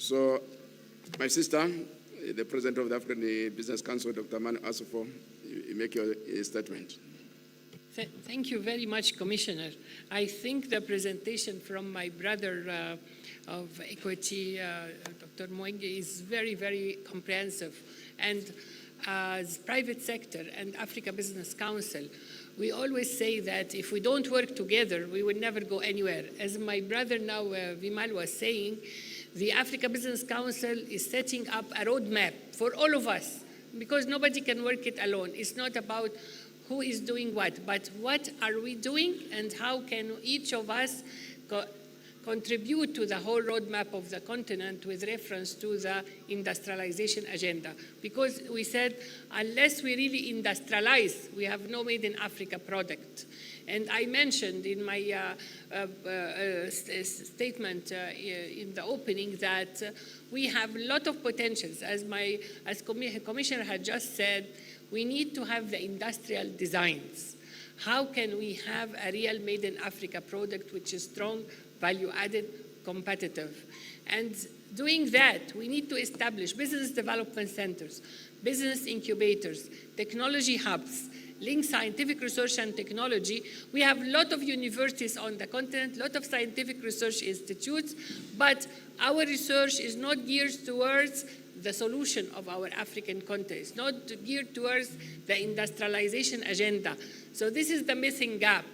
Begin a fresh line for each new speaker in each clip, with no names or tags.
So, my sister, the President of the African Business Council, Dr. Manu Asufo, you make your statement.
Thank you very much, Commissioner. I think the presentation from my brother of Quich, Dr. Mwenge, is very, very comprehensive. And as private sector and Africa Business Council, we always say that if we don't work together, we will never go anywhere. As my brother now, Vimal, was saying, the Africa Business Council is setting up a roadmap for all of us, because nobody can work it alone. It's not about who is doing what, but what are we doing and how can each of us contribute to the whole roadmap of the continent with reference to the industrialization agenda. Because we said, unless we really industrialize, we have no made in Africa product. And I mentioned in my statement in the opening that we have a lot of potentials. As Commissioner had just said, we need to have the industrial designs. How can we have a real made in Africa product which is strong, value-added, competitive? And doing that, we need to establish business development centers, business incubators, technology hubs, link scientific research and technology. We have a lot of universities on the continent, a lot of scientific research institutes, but our research is not geared towards the solution of our African context, not geared towards the industrialization agenda. So this is the missing gap.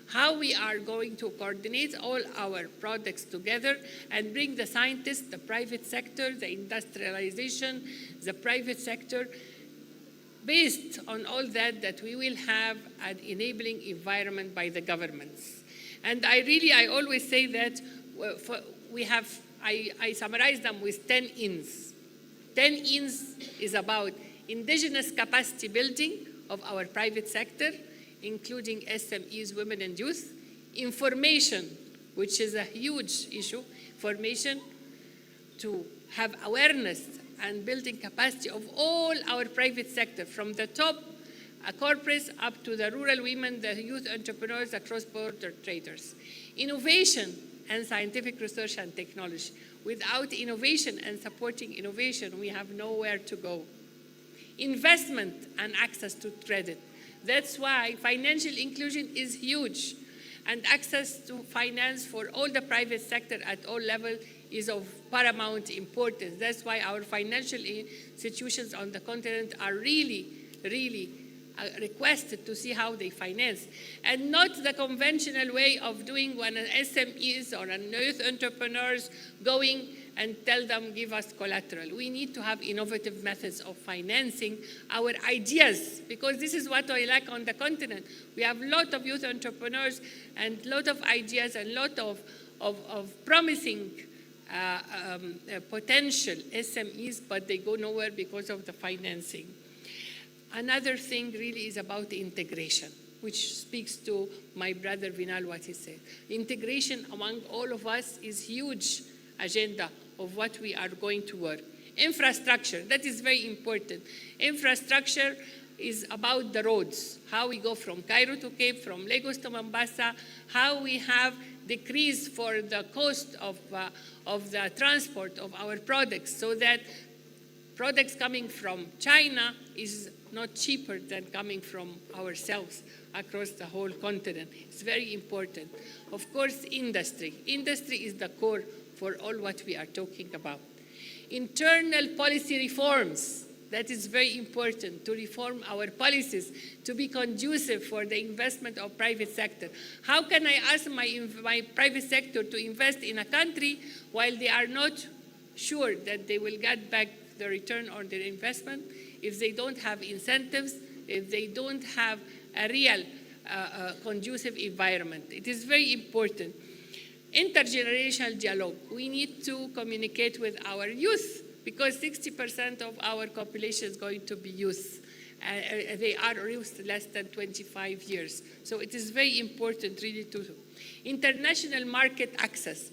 How we are going to coordinate all our products together and bring the scientists, the private sector, the industrialization, the private sector, based on all that we will have an enabling environment by the governments. And I always say that I summarize them with 10 Ins. 10 Ins is about indigenous capacity building of our private sector, including SMEs, women and youth. Information, which is a huge issue. Formation to have awareness and building capacity of all our private sector, from the top corporates up to the rural women, the youth entrepreneurs, the cross-border traders. Innovation and scientific research and technology. Without innovation and supporting innovation, we have nowhere to go. Investment and access to credit. That's why financial inclusion is huge, and access to finance for all the private sector at all levels is of paramount importance. That's why our financial institutions on the continent are really, really requested to see how they finance, and not the conventional way of doing when an SMEs or an youth entrepreneurs going and tell them, give us collateral. We need to have innovative methods of financing our ideas, because this is what I like on the continent. We have a lot of youth entrepreneurs and a lot of ideas and a lot of promising potential SMEs, but they go nowhere because of the financing. Another thing really is about integration, which speaks to my brother Vinal, what he said. Integration among all of us is huge agenda of what we are going to work. Infrastructure, that is very important. Infrastructure is about the roads, how we go from Cairo to Cape, from Lagos to Mombasa, how we have decreased for the cost of the transport of our products, so that products coming from China is not cheaper than coming from ourselves across the whole continent. It's very important. Of course, industry. Industry is the core for all what we are talking about. Internal policy reforms. That is very important, to reform our policies to be conducive for the investment of private sector. How can I ask my private sector to invest in a country while they are not sure that they will get back the return on their investment, if they don't have incentives, if they don't have a real conducive environment? It is very important. Intergenerational dialogue. We need to communicate with our youth, because 60% of our population is going to be youth. They are youth less than 25 years. So it is very important really to international market access.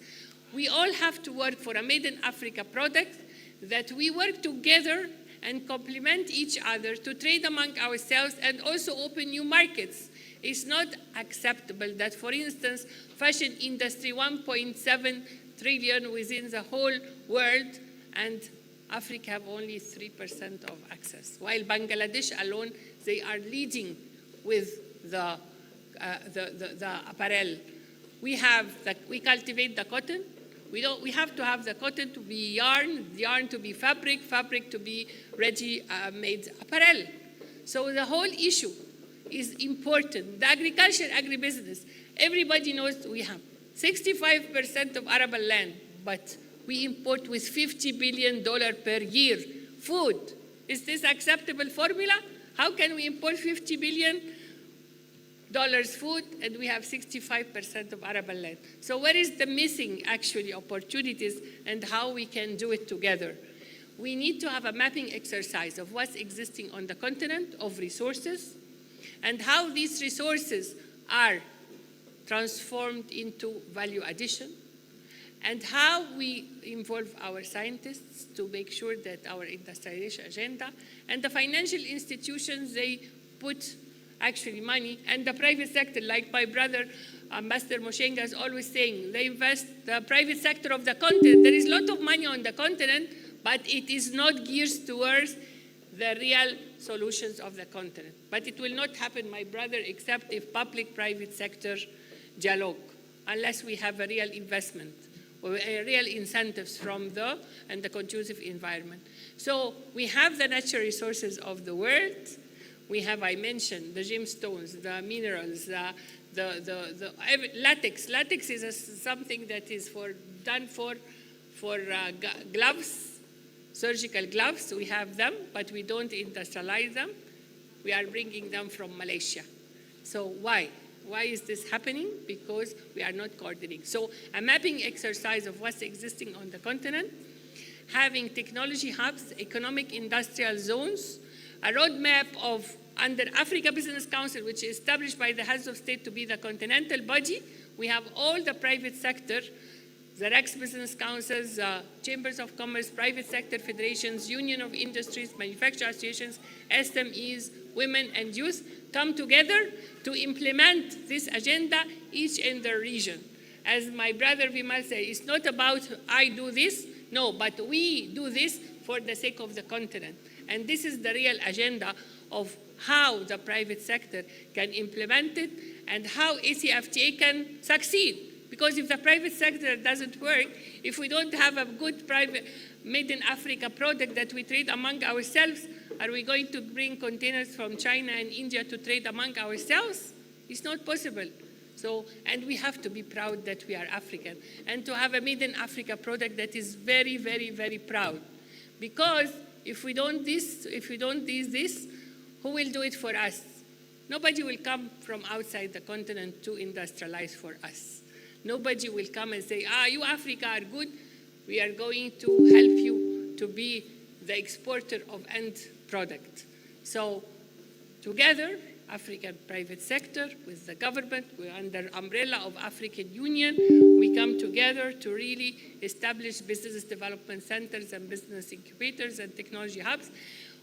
We all have to work for a Made in Africa product, that we work together and complement each other to trade among ourselves and also open new markets. It's not acceptable that, for instance, fashion industry, 1.7 trillion within the whole world, and Africa have only 3% of access. While Bangladesh alone, they are leading with the apparel. We cultivate the cotton. We have to have the cotton to be yarn, yarn to be fabric, fabric to be ready-made apparel. So the whole issue is important. The agriculture, agribusiness, everybody knows we have 65% of arable land, but we import with $50 billion per year food. Is this acceptable formula? How can we import $50 billion food and we have 65% of arable land? So where is the missing actually opportunities and how we can do it together? We need to have a mapping exercise of what's existing on the continent of resources and how these resources are transformed into value addition, and how we involve our scientists to make sure that our industrialization agenda and the financial institutions, they put actually money, and the private sector, like my brother, Ambassador Moshenga is always saying, they invest the private sector of the continent. There is a lot of money on the continent, but it is not geared towards the real solutions of the continent. But it will not happen, my brother, except if public-private sector dialogue, unless we have a real investment or real incentives from the conducive environment. So we have the natural resources of the world. We have, I mentioned, the gemstones, the minerals, the latex. Latex is something that is done for gloves, surgical gloves. We have them, but we don't industrialize them. We are bringing them from Malaysia. So why? Why is this happening? Because we are not coordinating. So a mapping exercise of what's existing on the continent, having technology hubs, economic industrial zones, a roadmap of under Africa Business Council, which is established by the heads of state to be the continental body. We have all the private sector, the REX business councils, chambers of commerce, private sector federations, union of industries, manufacturing associations, SMEs, women and youth come together to implement this agenda, each in their region. As my brother Vimal said, it's not about I do this, no, but we do this for the sake of the continent. And this is the real agenda of how the private sector can implement it and how ACFTA can succeed. Because if the private sector doesn't work, if we don't have a good private made in Africa product that we trade among ourselves, are we going to bring containers from China and India to trade among ourselves? It's not possible. So, and we have to be proud that we are African and to have a made in Africa product that is very, very, very proud. Because if we don't do this, who will do it for us? Nobody will come from outside the continent to industrialize for us. Nobody will come and say, you Africa are good. We are going to help you to be the exporter of end product. So together, African private sector with the government, we're under umbrella of African Union, we come together to really establish business development centers and business incubators and technology hubs.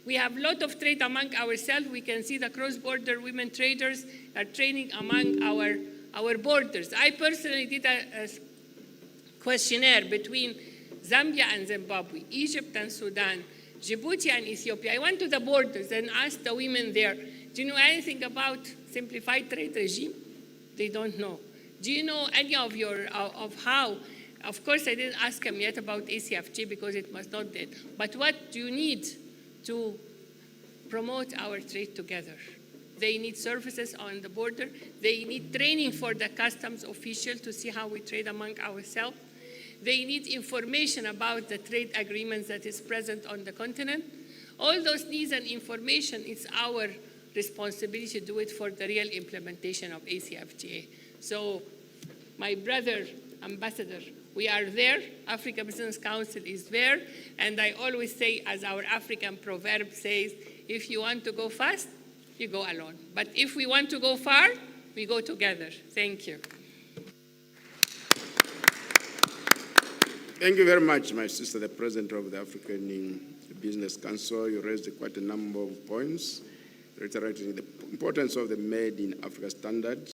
We have a lot of trade among ourselves. We can see the cross-border women traders are trading among our borders. I personally did a questionnaire between Zambia and Zimbabwe, Egypt and Sudan, Djibouti and Ethiopia. I went to the borders and asked the women there, do you know anything about simplified trade regime? They don't know. Do you know any of how? Of course, I didn't ask them yet about ACFTA because it was not dead. But what do you need to promote our trade together? They need services on the border. They need training for the customs official to see how we trade among ourselves. They need information about the trade agreements that is present on the continent. All those needs and information, it's our responsibility to do it for the real implementation of ACFTA. So my brother, Ambassador, we are there. Africa Business Council is there. And I always say, as our African proverb says, if you want to go fast, you go alone. But if we want to go far, we go together. Thank you.
Thank you very much, my sister, the President of the African Business Council. You raised quite a number of points, reiterating the importance of the Made in Africa standard